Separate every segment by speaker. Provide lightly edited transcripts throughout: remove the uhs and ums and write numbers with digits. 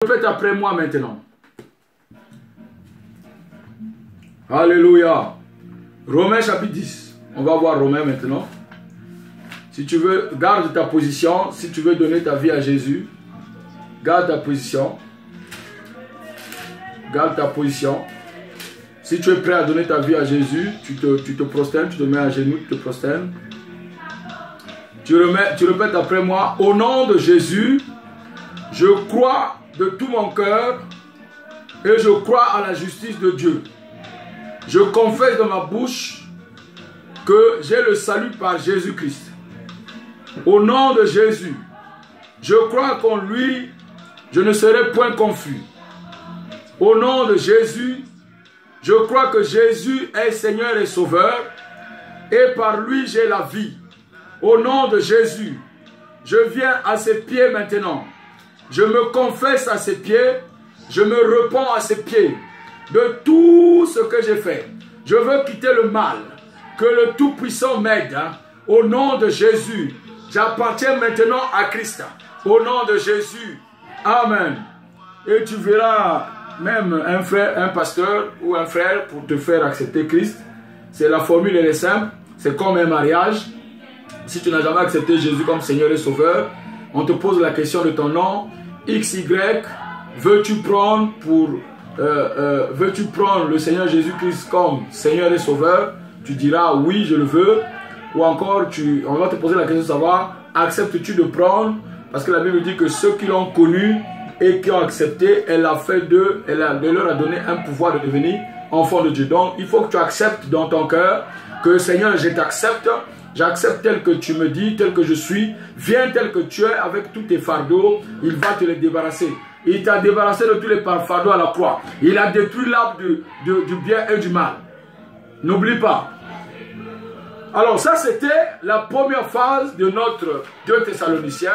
Speaker 1: Répète après moi maintenant. Alléluia. Romains chapitre 10. On va voir Romains maintenant. Si tu veux, garde ta position. Si tu veux donner ta vie à Jésus, garde ta position. Garde ta position. Si tu es prêt à donner ta vie à Jésus, tu te prosternes, tu te mets à genoux, tu te prosternes. Tu répètes après moi. Au nom de Jésus, je crois de tout mon cœur et je crois à la justice de Dieu. Je confesse dans ma bouche que j'ai le salut par Jésus-Christ. Au nom de Jésus, je crois qu'en lui, je ne serai point confus. Au nom de Jésus, je crois que Jésus est Seigneur et Sauveur et par lui j'ai la vie. Au nom de Jésus, je viens à ses pieds maintenant. Je me confesse à ses pieds, je me repens à ses pieds de tout ce que j'ai fait. Je veux quitter le mal, que le Tout-Puissant m'aide. Au nom de Jésus, j'appartiens maintenant à Christ. Au nom de Jésus, Amen. Et tu verras même un frère, un pasteur ou un frère pour te faire accepter Christ. C'est la formule, elle est simple, c'est comme un mariage. Si tu n'as jamais accepté Jésus comme Seigneur et Sauveur, on te pose la question de ton nom. XY, veux-tu prendre le Seigneur Jésus-Christ comme Seigneur et Sauveur? Tu diras oui, je le veux. Ou encore, on va te poser la question de savoir, acceptes-tu de prendre? Parce que la Bible dit que ceux qui l'ont connu et qui ont accepté, elle leur a donné un pouvoir de devenir enfant de Dieu. Donc, il faut que tu acceptes dans ton cœur que Seigneur, je t'accepte. J'accepte tel que tu me dis, tel que je suis. Viens tel que tu es avec tous tes fardeaux. Il va te les débarrasser. Il t'a débarrassé de tous les fardeaux à la croix. Il a détruit l'arbre du bien et du mal. N'oublie pas. Alors ça, c'était la première phase de notre 2 Thessaloniciens.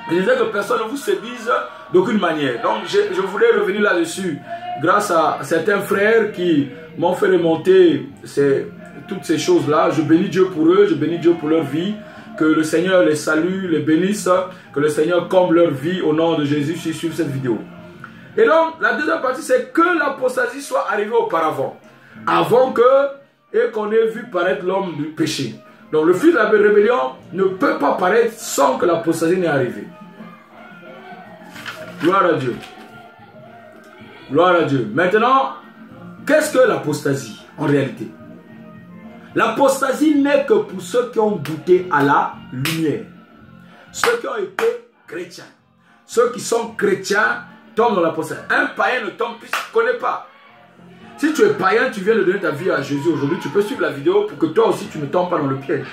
Speaker 1: Je disais que personne ne vous séduise d'aucune manière. Donc je voulais revenir là-dessus grâce à certains frères qui m'ont fait remonter toutes ces choses-là. Je bénis Dieu pour eux, je bénis Dieu pour leur vie. Que le Seigneur les salue, les bénisse. Que le Seigneur comble leur vie au nom de Jésus sur cette vidéo. Et donc, la deuxième partie, c'est que l'apostasie soit arrivée auparavant. Avant qu'on ait vu paraître l'homme du péché. Donc, le fils de la rébellion ne peut pas paraître sans que l'apostasie n'ait arrivé. Gloire à Dieu. Gloire à Dieu. Maintenant, qu'est-ce que l'apostasie en réalité? L'apostasie n'est que pour ceux qui ont goûté à la lumière. Ceux qui ont été chrétiens. Ceux qui sont chrétiens tombent dans l'apostasie. Un païen ne tombe puisqu'il ne connaît pas. Si tu es païen, tu viens de donner ta vie à Jésus aujourd'hui, tu peux suivre la vidéo pour que toi aussi tu ne tombes pas dans le piège.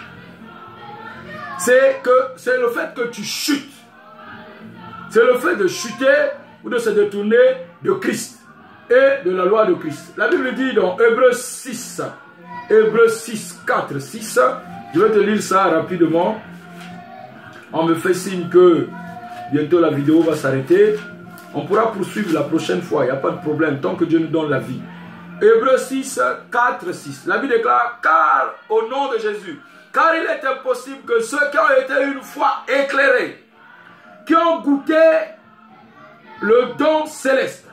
Speaker 1: C'est le fait que tu chutes. C'est le fait de chuter ou de se détourner de Christ et de la loi de Christ. La Bible dit dans Hébreux 6, 4, 6, je vais te lire ça rapidement. On me fait signe que bientôt la vidéo va s'arrêter. On pourra poursuivre la prochaine fois, il n'y a pas de problème, tant que Dieu nous donne la vie. Hébreux 6, 4, 6. La Bible déclare, car au nom de Jésus, car il est impossible que ceux qui ont été une fois éclairés, qui ont goûté le don céleste,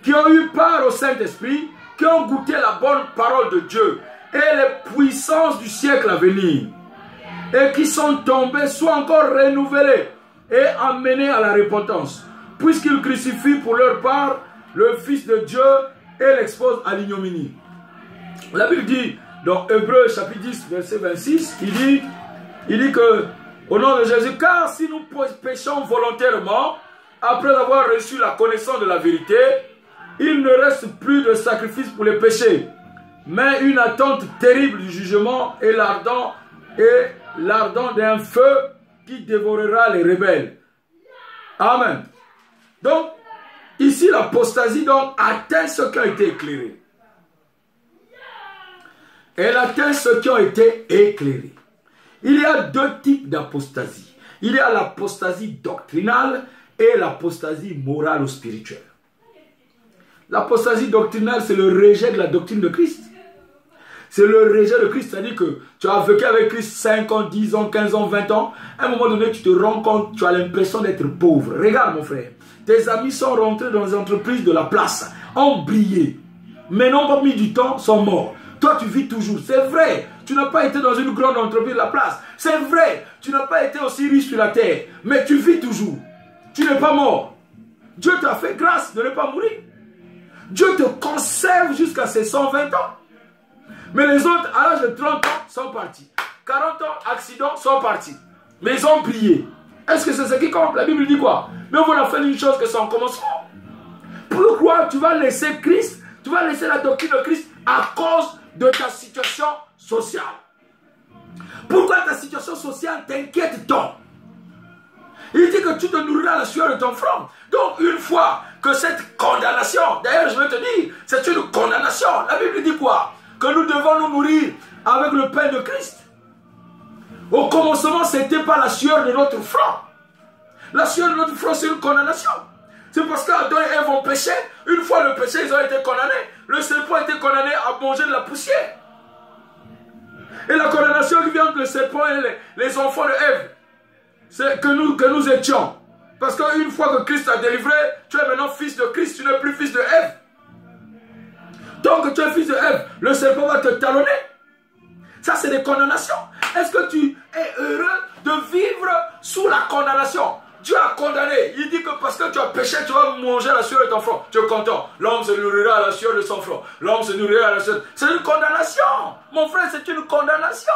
Speaker 1: qui ont eu part au Saint-Esprit, qui ont goûté la bonne parole de Dieu et les puissances du siècle à venir, et qui sont tombés, soient encore renouvelés et amenés à la repentance, puisqu'ils crucifient pour leur part le Fils de Dieu et l'expose à l'ignominie. La Bible dit, dans Hébreux chapitre 10, verset 26, il dit que, au nom de Jésus, car si nous péchons volontairement, après avoir reçu la connaissance de la vérité, il ne reste plus de sacrifice pour les péchés, mais une attente terrible du jugement et l'ardent d'un feu qui dévorera les rebelles. Amen. Donc, ici, l'apostasie atteint ceux qui ont été éclairés. Elle atteint ceux qui ont été éclairés. Il y a deux types d'apostasie. Il y a l'apostasie doctrinale et l'apostasie morale ou spirituelle. L'apostasie doctrinale, c'est le rejet de la doctrine de Christ. c'est le rejet de Christ. C'est-à-dire que tu as vécu avec Christ 5 ans, 10 ans, 15 ans, 20 ans. À un moment donné, tu te rends compte, tu as l'impression d'être pauvre. Regarde mon frère, tes amis sont rentrés dans les entreprises de la place, ont brillé, mais n'ont pas mis du temps, sont morts. Toi, tu vis toujours. C'est vrai, tu n'as pas été dans une grande entreprise de la place. C'est vrai, tu n'as pas été aussi riche sur la terre, mais tu vis toujours. Tu n'es pas mort. Dieu t'a fait grâce de ne pas mourir. Dieu te conserve jusqu'à ses 120 ans. Mais les autres, à l'âge de 30 ans, sont partis. 40 ans, accident, sont partis. Mais ils ont prié. Est-ce que c'est ce qui compte? La Bible dit quoi? Mais on a fait une chose que c'est en commencement. Pourquoi tu vas laisser Christ, tu vas laisser la doctrine de Christ à cause de ta situation sociale? Pourquoi ta situation sociale t'inquiète tant? Il dit que tu te nourriras la sueur de ton front. Donc une fois que cette condamnation, d'ailleurs je vais te dire, c'est une condamnation. La Bible dit quoi? Que nous devons nous nourrir avec le pain de Christ. Au commencement, ce n'était pas la sueur de notre front. La sueur de notre front, c'est une condamnation. C'est parce qu'Adam et Ève ont péché. Une fois le péché, ils ont été condamnés. Le serpent a été condamné à manger de la poussière. Et la condamnation qui vient de le serpent et les enfants de Ève, c'est que nous étions. Parce qu'une fois que Christ t'a délivré, tu es maintenant fils de Christ, tu n'es plus fils de Ève. Donc que tu es fils de Ève, le serpent va te talonner. Ça, c'est des condamnations. Est-ce que tu es heureux de vivre sous la condamnation? Dieu a condamné. Il dit que parce que tu as péché, tu vas manger la sueur de ton front. Tu es content. L'homme se nourrira à la sueur de son front. L'homme se nourrira à la sueur. C'est une condamnation. Mon frère, c'est une condamnation.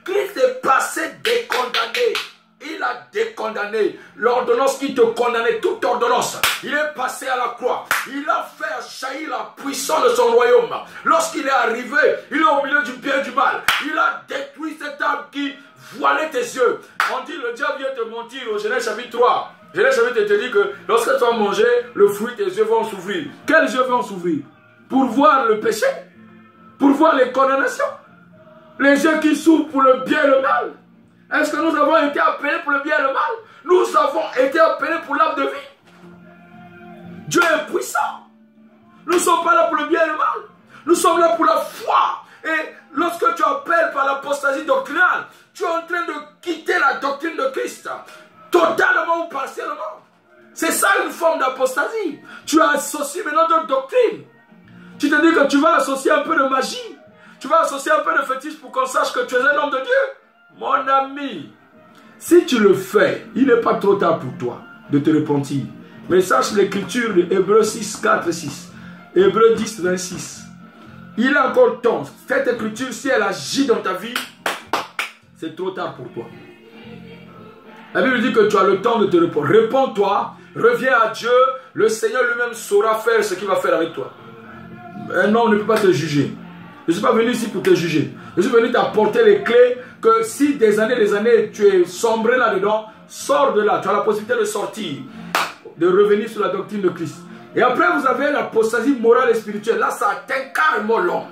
Speaker 1: Christ est passé décondamné. Il a décondamné l'ordonnance qui te condamnait, toute ordonnance. Il est passé à la croix. Il a fait jaillir la puissance de son royaume. Lorsqu'il est arrivé, il est au milieu du bien et du mal. Il a détruit cet arbre qui voilait tes yeux. On dit le diable vient te mentir au Genèse chapitre 3. Genèse chapitre te dit que lorsque tu vas manger le fruit, tes yeux vont s'ouvrir. Quels yeux vont s'ouvrir? Pour voir le péché? Pour voir les condamnations? Les yeux qui s'ouvrent pour le bien et le mal? Est-ce que nous avons été appelés pour le bien et le mal? Nous avons été appelés pour l'arbre de vie. Dieu est puissant. Nous ne sommes pas là pour le bien et le mal. Nous sommes là pour la foi. Et lorsque tu appelles par l'apostasie doctrinale, tu es en train de quitter la doctrine de Christ. Totalement ou partiellement. C'est ça une forme d'apostasie. Tu as associé maintenant d'autres doctrines. Tu te dis que tu vas associer un peu de magie. Tu vas associer un peu de fétiche pour qu'on sache que tu es un homme de Dieu. Mon ami, si tu le fais, il n'est pas trop tard pour toi de te repentir. Mais sache l'écriture de Hébreux 6, 4, 6. Hébreux 10, 26. Il est encore temps. Cette écriture, si elle agit dans ta vie, c'est trop tard pour toi. La Bible dit que tu as le temps de te répondre. Réponds-toi, reviens à Dieu. Le Seigneur lui-même saura faire ce qu'il va faire avec toi. Un homme ne peut pas te juger. Je ne suis pas venu ici pour te juger. Je suis venu t'apporter les clés que si des années, tu es sombré là-dedans, sors de là. Tu as la possibilité de sortir, de revenir sur la doctrine de Christ. Et après, vous avez l'apostasie morale et spirituelle. Là, ça atteint carrément l'homme.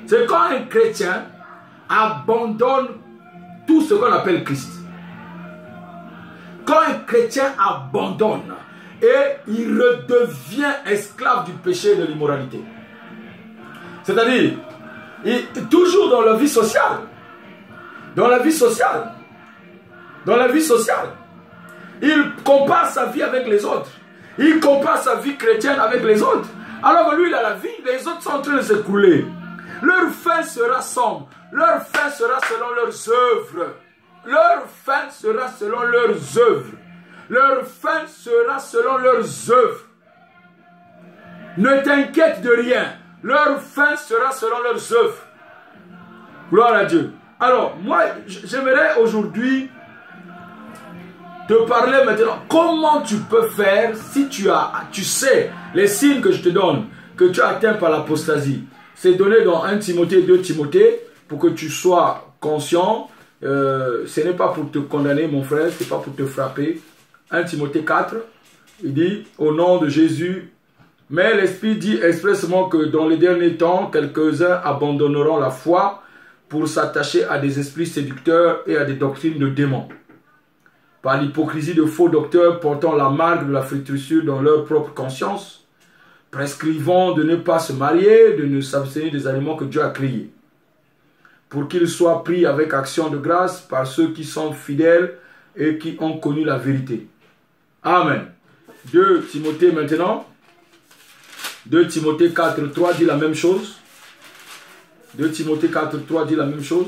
Speaker 1: C'est quand un chrétien abandonne tout ce qu'on appelle Christ. Quand un chrétien abandonne et il redevient esclave du péché et de l'immoralité. C'est-à-dire, toujours dans la vie sociale. Dans la vie sociale. Dans la vie sociale. Il compare sa vie avec les autres. Il compare sa vie chrétienne avec les autres. Alors que lui, il a la vie, les autres sont en train de s'écouler. Leur fin sera sombre. Leur fin sera selon leurs œuvres. Leur fin sera selon leurs œuvres. Leur fin sera selon leurs œuvres. Ne t'inquiète de rien. Leur fin sera selon leurs œuvres. Gloire à Dieu. Alors, moi, j'aimerais aujourd'hui te parler maintenant. Comment tu peux faire si tu sais les signes que je te donne, que tu as atteint par l'apostasie. C'est donné dans 1 Timothée, 2 Timothée, pour que tu sois conscient. Ce n'est pas pour te condamner, mon frère, ce n'est pas pour te frapper. 1 Timothée 4, il dit, au nom de Jésus, mais l'Esprit dit expressément que dans les derniers temps, quelques-uns abandonneront la foi pour s'attacher à des esprits séducteurs et à des doctrines de démons. Par l'hypocrisie de faux docteurs portant la marque de la flétrissure dans leur propre conscience, prescrivant de ne pas se marier, de ne s'abstenir des aliments que Dieu a créés, pour qu'ils soient pris avec action de grâce par ceux qui sont fidèles et qui ont connu la vérité. Amen. 2 Timothée maintenant. 2 Timothée 4.3 dit la même chose. 2 Timothée 4.3 dit la même chose.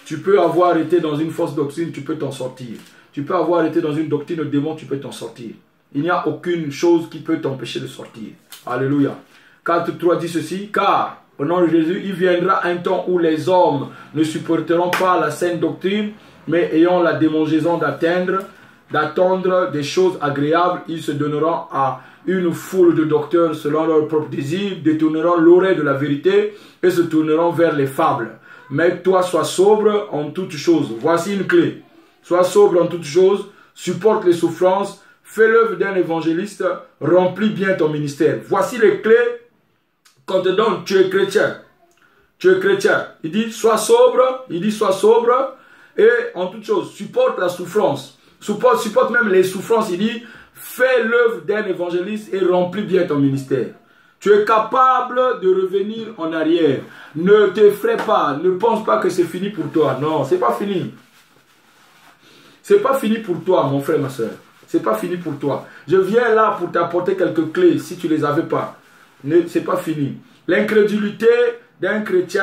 Speaker 1: Tu peux avoir été dans une fausse doctrine, tu peux t'en sortir. Tu peux avoir été dans une doctrine de démon, tu peux t'en sortir. Il n'y a aucune chose qui peut t'empêcher de sortir. Alléluia. 4.3 dit ceci, car au nom de Jésus, il viendra un temps où les hommes ne supporteront pas la saine doctrine, mais ayant la démangeaison d'attendre des choses agréables, ils se donneront à une foule de docteurs selon leur propre désir, détourneront l'oreille de la vérité et se tourneront vers les fables. Mais toi, sois sobre en toutes choses. Voici une clé. Sois sobre en toutes choses, supporte les souffrances, fais l'œuvre d'un évangéliste, remplis bien ton ministère. Voici les clés qu'on te donne. Tu es chrétien. Tu es chrétien. Il dit, sois sobre. Il dit, sois sobre. Et en toutes choses, supporte la souffrance. Supporte même les souffrances. Il dit, fais l'œuvre d'un évangéliste et remplis bien ton ministère. Tu es capable de revenir en arrière. Ne t'effraie pas. Ne pense pas que c'est fini pour toi. Non, c'est pas fini. C'est pas fini pour toi, mon frère, ma soeur. C'est pas fini pour toi. Je viens là pour t'apporter quelques clés si tu les avais pas. C'est pas fini. L'incrédulité d'un chrétien